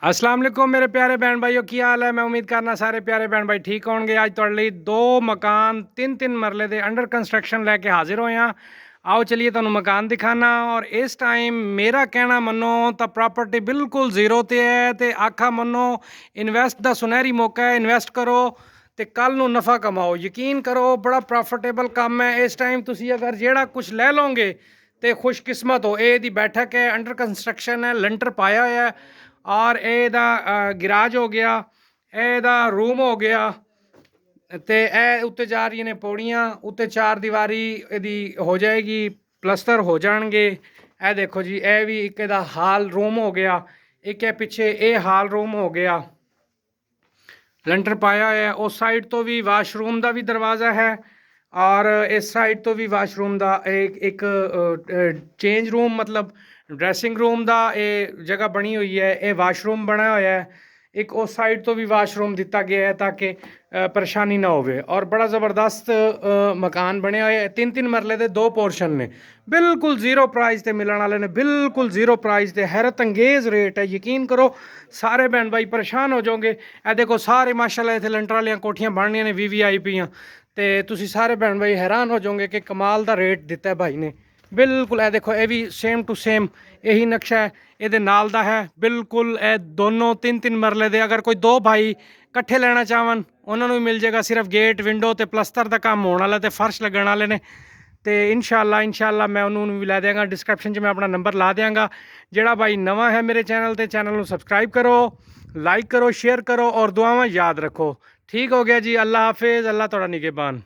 अस्सलाम वालेकुम मेरे प्यारे बहन भाइयों की हाल है। मैं उम्मीद करना सारे प्यारे बहन भाई ठीक होंगे। आज तुहाडे लई दो मकान तीन मरले दे अंडर कंस्ट्रक्शन लैके हाजिर होए हैं। आओ चलिए तुहानू मकान दिखाना। और इस टाइम मेरा कहना मनो तो प्रॉपर्टी बिल्कुल जीरो ते है ते आखा मनो इन्वेस्ट का सुनहरी मौका है। इन्वेस्ट करो तो कल नू नफ़ा कमाओ। यकीन करो बड़ा प्रॉफिटेबल काम है। इस टाइम तुसी अगर जेड़ा कुछ ले लोगे तो खुशकिस्मत हो। ये दी बैठक है, अंडर कंस्ट्रक्शन है, लंटर पाया हुआ है और ਇਹਦਾ गिराज हो गया, ਇਹਦਾ रूम हो गया ਤੇ ਇਹ ਉੱਤੇ ਜਾ ਰਹੀਆਂ ਨੇ ਪੌੜੀਆਂ। ਉੱਤੇ ਚਾਰ ਦੀਵਾਰੀ ਇਹਦੀ ਹੋ ਜਾਏਗੀ, ਪਲਸਤਰ ਹੋ ਜਾਣਗੇ। ਇਹ ਦੇਖੋ ਜੀ, ਇਹ ਵੀ ਇੱਕ ਇਹਦਾ ਹਾਲ रूम हो गया। ਇੱਕ ਹੈ ਪਿੱਛੇ ਇਹ ਹਾਲ रूम हो गया, ਲੰਟਰ ਪਾਇਆ ਹੋਇਆ। ਉਸ ਸਾਈਡ ਤੋਂ ਵੀ ਵਾਸ਼ਰੂਮ ਦਾ ਵੀ ਦਰਵਾਜ਼ਾ ਹੈ और इस साइड तो भी वाशरूम का एक चेंज रूम मतलब ड्रैसिंग रूम का ये जगह बनी हुई है। ये वाशरूम बना हुआ है। एक उस साइड तो भी वाशरूम दिता गया है ताकि परेशानी ना होवे। और बड़ा ज़बरदस्त मकान बने हुए है। तीन मरले के दो पोर्शन ने, बिल्कुल जीरो प्राइस से मिलने वाले ने, बिल्कुल जीरो प्राइस से। हैरत अंगेज़ रेट है। यकीन करो सारे बहन भाई परेशान हो जाओगे। ए देखो सारे माशाल्लाह इतने लंटर वाली कोठियाँ बननिया ने VVIP। तो तुसी सारे भैन भाई हैरान हो जाओगे कि कमाल का रेट दिता है भाई ने। बिल्कुल ए देखो, ये भी सेम टू सेम यही नक्शा है, ये नाल दा है बिल्कुल। ए दोनों तीन मरले दे अगर कोई दो भाई कट्ठे लेना चाहन उन्होंने भी मिल जाएगा। सिर्फ गेट विंडो तो प्लस्तर का काम होने वाला, तो फर्श लगन वाले ने। तो इंशाल्लाह मैं उन्होंने भी ला देंगा। डिस्क्रिप्शन में मैं अपना नंबर ला देंगा। जोड़ा भाई नवा है मेरे चैनल तो चैनल को सबसक्राइब करो, लाइक करो, शेयर करो और दुआवां याद रखो। ठीक हो गया जी। अल्लाह हाफिज़। अल्लाह थोड़ा निगहबान।